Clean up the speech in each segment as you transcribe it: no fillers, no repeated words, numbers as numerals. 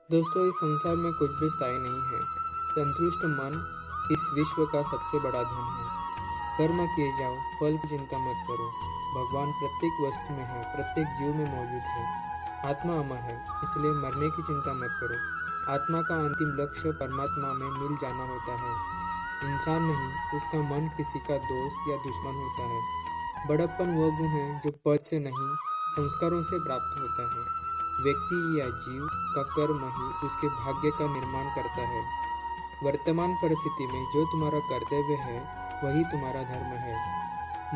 दोस्तों, इस संसार में कुछ भी स्थायी नहीं है। संतुष्ट मन इस विश्व का सबसे बड़ा धन है। कर्म किए जाओ, फल की चिंता मत करो। भगवान प्रत्येक वस्तु में है, प्रत्येक जीव में मौजूद है। आत्मा अमर है, इसलिए मरने की चिंता मत करो। आत्मा का अंतिम लक्ष्य परमात्मा में मिल जाना होता है। इंसान नहीं, उसका मन किसी का दोस्त या दुश्मन होता है। बड़प्पन वह गुण है जो पद से नहीं, संस्कारों से प्राप्त होता है। व्यक्ति या जीव का कर्म ही उसके भाग्य का निर्माण करता है। वर्तमान परिस्थिति में जो तुम्हारा कर्तव्य है वही तुम्हारा धर्म है।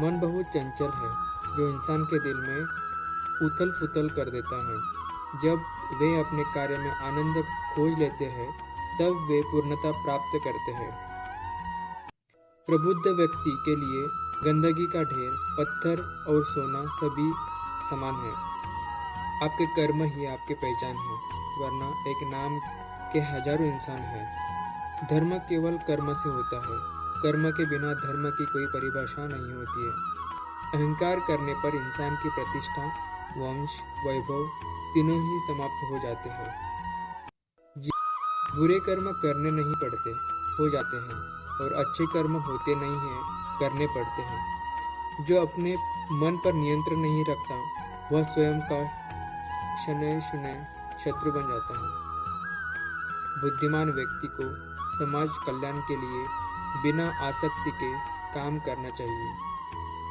मन बहुत चंचल है, जो इंसान के दिल में उथल पुथल कर देता है। जब वे अपने कार्य में आनंद खोज लेते हैं, तब वे पूर्णता प्राप्त करते हैं। प्रबुद्ध व्यक्ति के लिए गंदगी का ढेर, पत्थर और सोना सभी समान है। आपके कर्म ही आपकी पहचान है, वरना एक नाम के हजारों इंसान हैं। धर्म केवल कर्म से होता है। कर्म के बिना धर्म की कोई परिभाषा नहीं होती है। अहंकार करने पर इंसान की प्रतिष्ठा, वंश, वैभव तीनों ही समाप्त हो जाते हैं। बुरे कर्म करने नहीं पड़ते, हो जाते हैं, और अच्छे कर्म होते नहीं हैं, करने पड़ते हैं। जो अपने मन पर नियंत्रण नहीं रखता, वह स्वयं का शनैः शनैः शत्रु बन जाता है। बुद्धिमान व्यक्ति को समाज कल्याण के लिए बिना आसक्ति के काम करना चाहिए।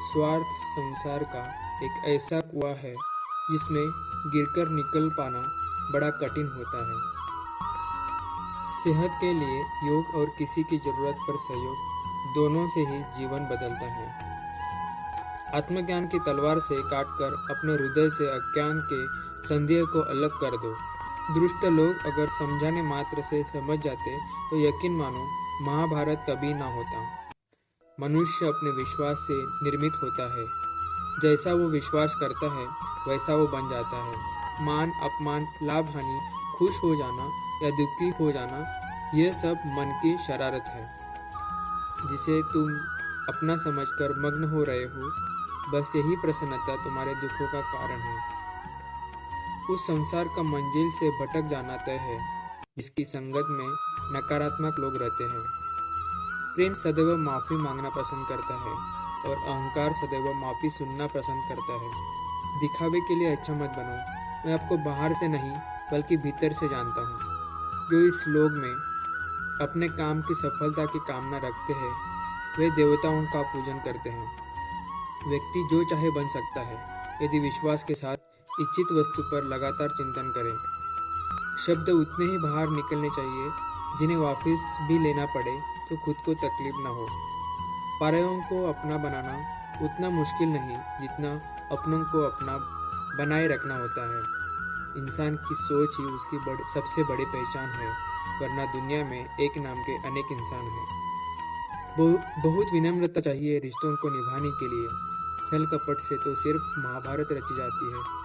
स्वार्थ संसार का एक ऐसा कुआं है जिसमें गिरकर निकल पाना बड़ा कठिन होता है। सेहत के लिए योग और किसी की जरूरत पर सहयोग, दोनों से ही जीवन बदलता है। आत्मज्ञान की तलवार से काटकर अपने हृदय से अज्ञान के संदेह को अलग कर दो। दुष्ट लोग अगर समझाने मात्र से समझ जाते तो यकीन मानो महाभारत कभी ना होता। मनुष्य अपने विश्वास से निर्मित होता है। जैसा वो विश्वास करता है वैसा वो बन जाता है। मान अपमान, लाभ हानि, खुश हो जाना या दुखी हो जाना, यह सब मन की शरारत है जिसे तुम अपना समझकर मग्न हो रहे हो। बस यही प्रसन्नता तुम्हारे दुखों का कारण है। उस संसार का मंजिल से भटक जाना तय है जिसकी संगत में नकारात्मक लोग रहते हैं। प्रेम सदैव माफी मांगना पसंद करता है और अहंकार सदैव माफी सुनना पसंद करता है। दिखावे के लिए अच्छा मत बनो। मैं आपको बाहर से नहीं बल्कि भीतर से जानता हूँ। जो इस लोक में अपने काम की सफलता की कामना रखते हैं, वे देवताओं का पूजन करते हैं। व्यक्ति जो चाहे बन सकता है यदि विश्वास के साथ इच्छित वस्तु पर लगातार चिंतन करें। शब्द उतने ही बाहर निकलने चाहिए जिन्हें वापस भी लेना पड़े तो खुद को तकलीफ न हो। परायों को अपना बनाना उतना मुश्किल नहीं जितना अपनों को अपना बनाए रखना होता है। इंसान की सोच ही उसकी सबसे बड़ी पहचान है, वरना दुनिया में एक नाम के अनेक इंसान हैं। बहुत विनम्रता चाहिए रिश्तों को निभाने के लिए। छल कपट से तो सिर्फ महाभारत रची जाती है।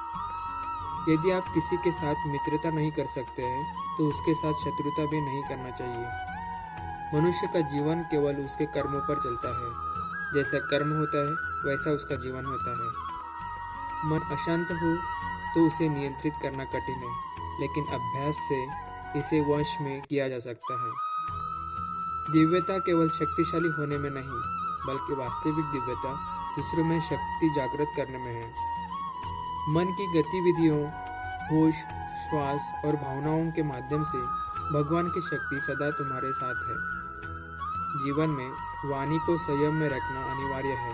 यदि आप किसी के साथ मित्रता नहीं कर सकते हैं तो उसके साथ शत्रुता भी नहीं करना चाहिए। मनुष्य का जीवन केवल उसके कर्मों पर चलता है। जैसा कर्म होता है वैसा उसका जीवन होता है। मन अशांत हो तो उसे नियंत्रित करना कठिन है, लेकिन अभ्यास से इसे वश में किया जा सकता है। दिव्यता केवल शक्तिशाली होने में नहीं, बल्कि वास्तविक दिव्यता दूसरों में शक्ति जागृत करने में है। मन की गतिविधियों, होश, श्वास और भावनाओं के माध्यम से भगवान की शक्ति सदा तुम्हारे साथ है। जीवन में वाणी को संयम में रखना अनिवार्य है,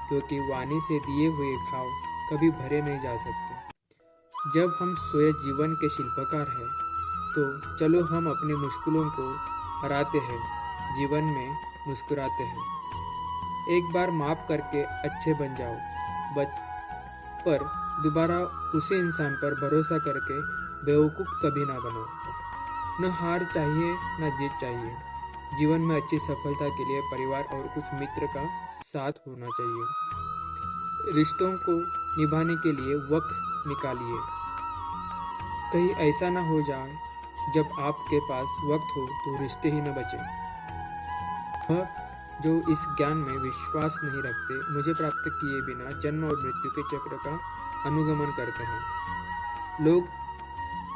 क्योंकि वाणी से दिए हुए घाव कभी भरे नहीं जा सकते। जब हम स्वयं जीवन के शिल्पकार हैं, तो चलो हम अपनी मुश्किलों को हराते हैं, जीवन में मुस्कुराते हैं। एक बार माफ करके अच्छे बन जाओ, पर दोबारा उसी इंसान पर भरोसा करके बेवकूफ़ कभी ना बनो। न हार चाहिए न जीत चाहिए। जीवन में अच्छी सफलता के लिए परिवार और कुछ मित्र का साथ होना चाहिए। रिश्तों को निभाने के लिए वक्त निकालिए। कहीं ऐसा ना हो जाए जब आपके पास वक्त हो तो रिश्ते ही न बचे। वह जो इस ज्ञान में विश्वास नहीं रखते, मुझे प्राप्त किए बिना जन्म और मृत्यु के चक्र का अनुगमन करते हैं। लोग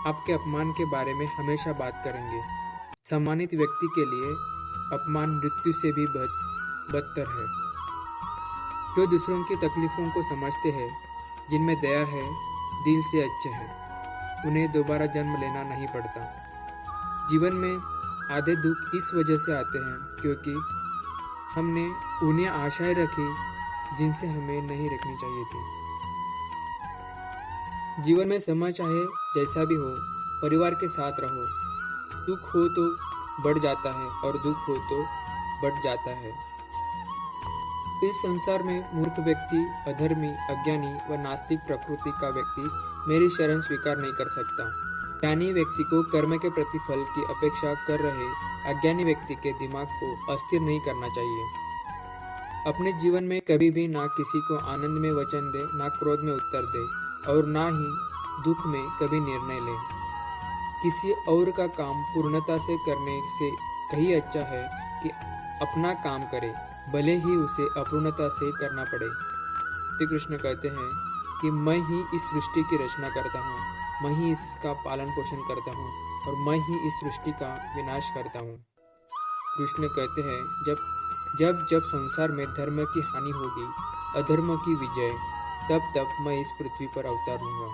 आपके अपमान के बारे में हमेशा बात करेंगे। सम्मानित व्यक्ति के लिए अपमान मृत्यु से भी बदतर है। जो दूसरों की तकलीफों को समझते हैं, जिनमें दया है, दिल से अच्छे हैं, उन्हें दोबारा जन्म लेना नहीं पड़ता। जीवन में आधे दुख इस वजह से आते हैं क्योंकि हमने उन्हें आशाएं रखी जिनसे हमें नहीं रखनी चाहिए थी। जीवन में समय चाहे जैसा भी हो, परिवार के साथ रहो। सुख हो तो बढ़ जाता है और दुख हो तो बढ़ जाता है। इस संसार में मूर्ख व्यक्ति, अधर्मी, अज्ञानी व नास्तिक प्रकृति का व्यक्ति मेरी शरण स्वीकार नहीं कर सकता। ज्ञानी व्यक्ति को कर्म के प्रतिफल की अपेक्षा कर रहे अज्ञानी व्यक्ति के दिमाग को अस्थिर नहीं करना चाहिए। अपने जीवन में कभी भी ना किसी को आनंद में वचन दे, ना क्रोध में उत्तर दे और ना ही दुख में कभी निर्णय ले। किसी और का काम पूर्णता से करने से कहीं अच्छा है कि अपना काम करे, भले ही उसे अपूर्णता से करना पड़े। श्री कृष्ण कहते हैं कि मैं ही इस सृष्टि की रचना करता हूँ, मैं ही इसका पालन पोषण करता हूँ और मैं ही इस सृष्टि का विनाश करता हूँ। कृष्ण कहते हैं जब जब संसार में धर्म की हानि होगी, अधर्म की विजय, तब तब मैं इस पृथ्वी पर अवतार लूंगा।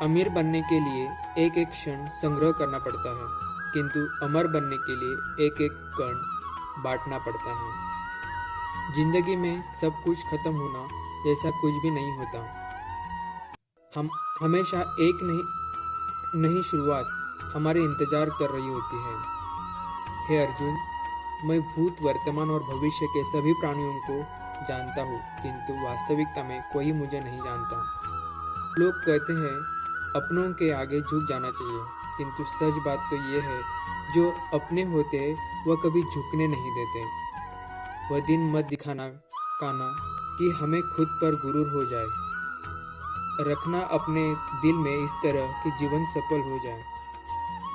अमीर बनने के लिए एक एक क्षण संग्रह करना पड़ता है, किंतु अमर बनने के लिए एक एक कण बांटना पड़ता है। जिंदगी में सब कुछ खत्म होना जैसा कुछ भी नहीं होता। हम हमेशा एक नई शुरुआत हमारे इंतजार कर रही होती है। हे अर्जुन, मैं भूत, वर्तमान और भविष्य के सभी प्राणियों को जानता हूँ, किंतु वास्तविकता में कोई मुझे नहीं जानता। लोग कहते हैं अपनों के आगे झुक जाना चाहिए, किंतु सच बात तो ये है, जो अपने होते हैं वह कभी झुकने नहीं देते। वह दिन मत दिखाना काना कि हमें खुद पर गुरूर हो जाए। रखना अपने दिल में इस तरह कि जीवन सफल हो जाए।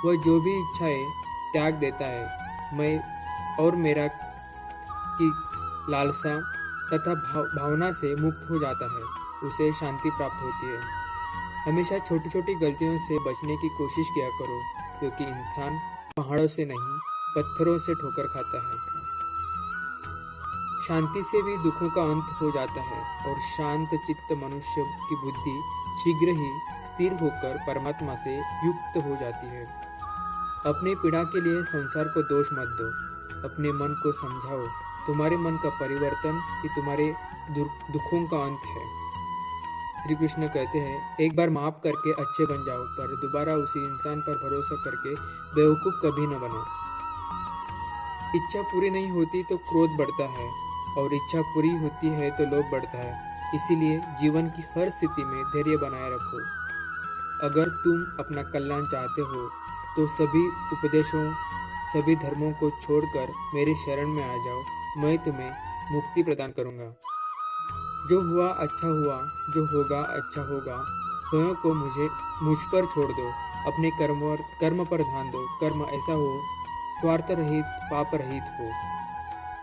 वह जो भी इच्छाएं त्याग देता है, मैं और मेरा की लालसा तथा भावना से मुक्त हो जाता है, उसे शांति प्राप्त होती है। हमेशा छोटी छोटी गलतियों से बचने की कोशिश किया करो, क्योंकि इंसान पहाड़ों से नहीं पत्थरों से ठोकर खाता है। शांति से भी दुखों का अंत हो जाता है और शांत चित्त मनुष्य की बुद्धि शीघ्र ही स्थिर होकर परमात्मा से युक्त हो जाती है। अपनी पीड़ा के लिए संसार को दोष मत दो, अपने मन को समझाओ। तुम्हारे मन का परिवर्तन ही तुम्हारे दुखों का अंत है। श्री कृष्ण कहते हैं एक बार माफ करके अच्छे बन जाओ, पर दोबारा उसी इंसान पर भरोसा करके बेवकूफ कभी न बनो। इच्छा पूरी नहीं होती तो क्रोध बढ़ता है और इच्छा पूरी होती है तो लोभ बढ़ता है। इसीलिए जीवन की हर स्थिति में धैर्य बनाए रखो। अगर तुम अपना कल्याण चाहते हो तो सभी उपदेशों, सभी धर्मों को छोड़कर मेरी शरण में आ जाओ। मैं तुम्हें मुक्ति प्रदान करूंगा। जो हुआ अच्छा हुआ, जो होगा अच्छा होगा। स्वयं को मुझ पर छोड़ दो, अपने कर्म पर ध्यान दो। कर्म ऐसा हो स्वार्थ रहित, पाप रहित हो।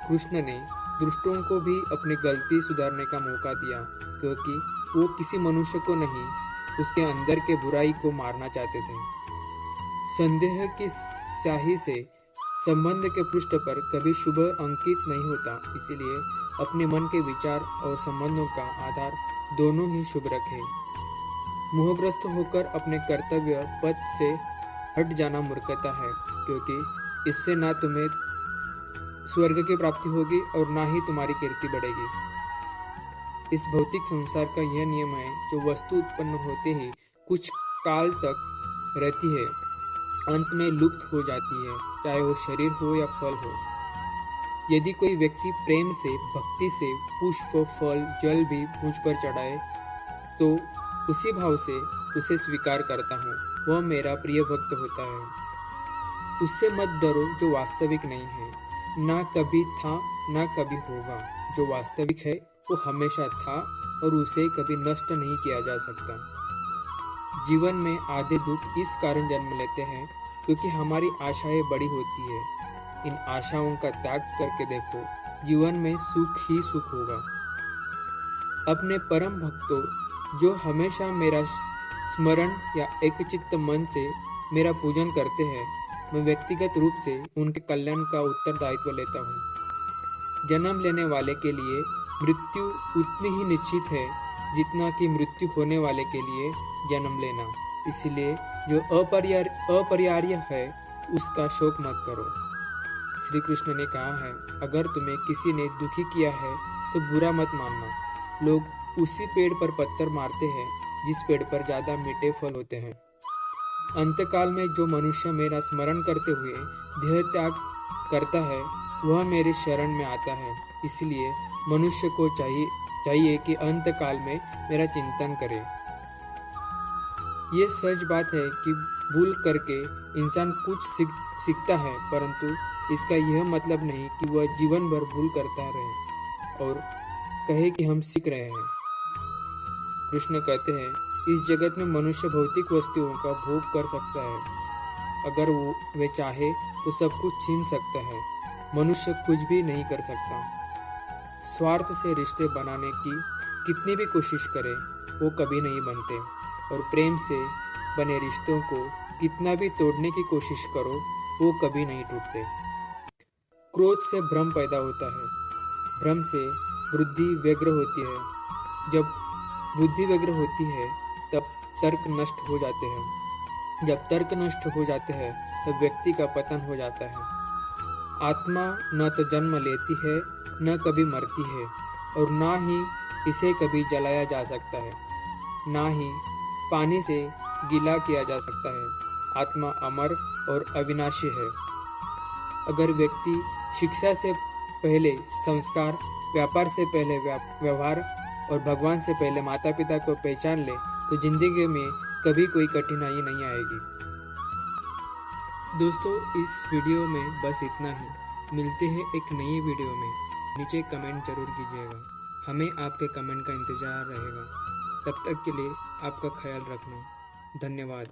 कृष्ण ने दुष्टों को भी अपनी गलती सुधारने का मौका दिया, क्योंकि वो किसी मनुष्य को नहीं, उसके अंदर के बुराई को मारना चाहते थे। संदेह की स्याही से संबंध के पृष्ठ पर कभी शुभ अंकित नहीं होता। इसीलिए अपने मन के विचार और संबंधों का आधार दोनों ही शुभ रखें। मोहग्रस्त होकर अपने कर्तव्य पथ से हट जाना मूर्खता है, क्योंकि इससे ना तुम्हें स्वर्ग की प्राप्ति होगी और ना ही तुम्हारी कीर्ति बढ़ेगी। इस भौतिक संसार का यह नियम है, जो वस्तु उत्पन्न होते ही कुछ काल तक रहती है, अंत में लुप्त हो जाती है, चाहे वो शरीर हो या फल हो। यदि कोई व्यक्ति प्रेम से, भक्ति से पुष्प, फल, जल भी मुझ पर चढ़ाए तो उसी भाव से उसे स्वीकार करता हूँ, वह मेरा प्रिय भक्त होता है। उससे मत डरो जो वास्तविक नहीं है, ना कभी था ना कभी होगा। जो वास्तविक है वो हमेशा था और उसे कभी नष्ट नहीं किया जा सकता। जीवन में आधे दुख इस कारण जन्म लेते हैं क्योंकि हमारी आशाएं बड़ी होती है। इन आशाओं का त्याग करके देखो, जीवन में सुख ही सुख होगा। अपने परम भक्तों जो हमेशा मेरा स्मरण या एकचित्त मन से मेरा पूजन करते हैं, मैं व्यक्तिगत रूप से उनके कल्याण का उत्तरदायित्व लेता हूँ। जन्म लेने वाले के लिए मृत्यु उतनी ही निश्चित है जितना कि मृत्यु होने वाले के लिए जन्म लेना। इसलिए जो अपरिहार्य है उसका शोक मत करो। श्री कृष्ण ने कहा है, अगर तुम्हें किसी ने दुखी किया है तो बुरा मत मानना। लोग उसी पेड़ पर पत्थर मारते हैं जिस पेड़ पर ज्यादा मीठे फल होते हैं। अंतकाल में जो मनुष्य मेरा स्मरण करते हुए देह त्याग करता है वह मेरे शरण में आता है। इसलिए मनुष्य को चाहिए कि अंतकाल में मेरा चिंतन करे। ये सच बात है कि भूल करके इंसान कुछ सीखता है, परंतु इसका यह मतलब नहीं कि वह जीवन भर भूल करता रहे और कहे कि हम सीख रहे हैं। कृष्ण कहते हैं, इस जगत में मनुष्य भौतिक वस्तुओं का भोग कर सकता है। अगर वे चाहे तो सब कुछ छीन सकता है। मनुष्य कुछ भी नहीं कर सकता। स्वार्थ से रिश्ते बनाने की कितनी भी कोशिश करे वो कभी नहीं बनते, और प्रेम से बने रिश्तों को कितना भी तोड़ने की कोशिश करो वो कभी नहीं टूटते। क्रोध से भ्रम पैदा होता है, भ्रम से बुद्धि व्यग्र होती है। जब बुद्धि व्यग्र होती है तब तर्क नष्ट हो जाते हैं। जब तर्क नष्ट हो जाते हैं तब व्यक्ति का पतन हो जाता है। आत्मा न तो जन्म लेती है न कभी मरती है, और ना ही इसे कभी जलाया जा सकता है, ना ही पानी से गीला किया जा सकता है। आत्मा अमर और अविनाशी है। अगर व्यक्ति शिक्षा से पहले संस्कार, व्यापार से पहले व्यवहार और भगवान से पहले माता पिता को पहचान ले तो जिंदगी में कभी कोई कठिनाई नहीं आएगी। दोस्तों, इस वीडियो में बस इतना ही। मिलते हैं एक नई वीडियो में। नीचे कमेंट जरूर कीजिएगा, हमें आपके कमेंट का इंतजार रहेगा। तब तक के लिए आपका ख्याल रखना। धन्यवाद।